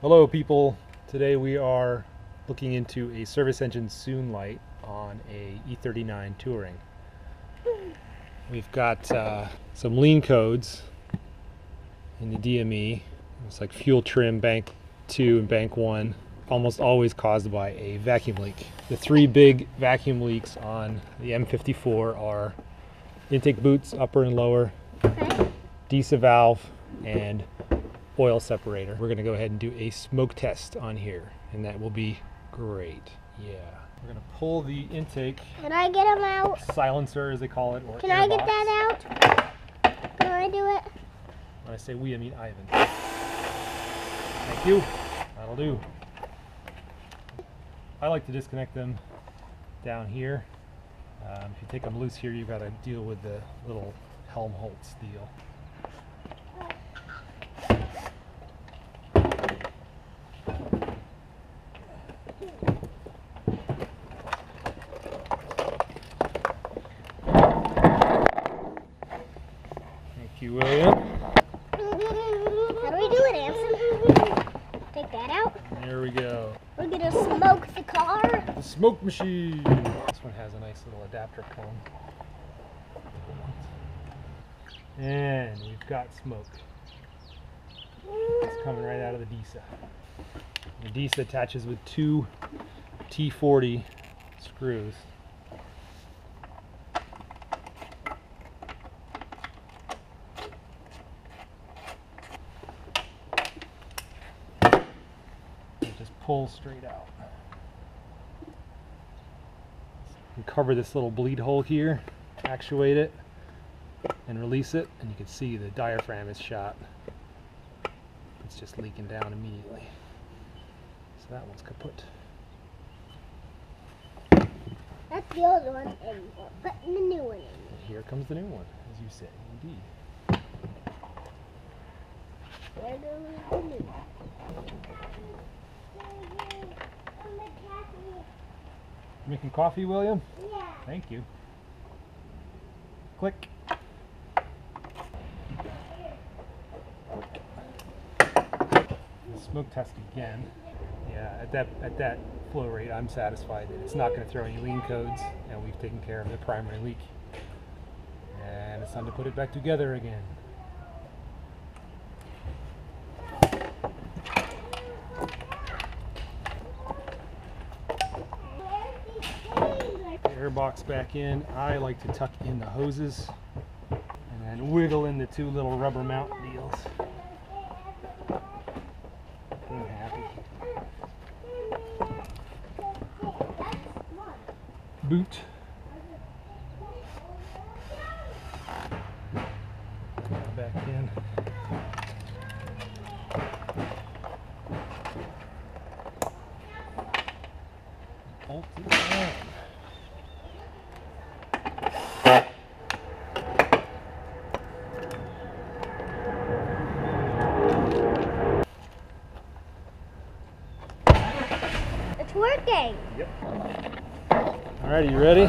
Hello people, today we are looking into a service engine soon light on a E39 Touring. We've got some lean codes in the DME. It's like fuel trim bank 2 and bank 1, almost always caused by a vacuum leak. The three big vacuum leaks on the M54 are intake boots, upper and lower, disa valve, and oil separator. We're going to go ahead and do a smoke test on here, and that will be great. Yeah. We're going to pull the intake. Can I get them out? Silencer, as they call it, or Can I get that out? Can I do it? When I say we, I mean Ivan. Thank you. That'll do. I like to disconnect them down here. If you take them loose here, you've got to deal with the little Helmholtz deal. Thank you, William. How do we do it, Anson? Take that out. There we go. We're gonna smoke the car. The smoke machine. This one has a nice little adapter cone. And we've got smoke. It's coming right out of the disa. The disa attaches with two T40 screws. Pull straight out. You cover this little bleed hole here, actuate it, and release it, and you can see the diaphragm is shot. It's just leaking down immediately. So that one's kaput. That's the old one, and we're putting the new one in. Here comes the new one, as you say, indeed. There goes the new one. Making coffee, William? Yeah. Thank you. Click. Smoke test again. Yeah, at that flow rate, I'm satisfied that it's not going to throw any lean codes, and we've taken care of the primary leak. And it's time to put it back together again. Air box back in. I like to tuck in the hoses and then wiggle in the two little rubber mount deals. I'm happy. Boot. Back in. Bolt it down. It's working. Yep. All right, you ready?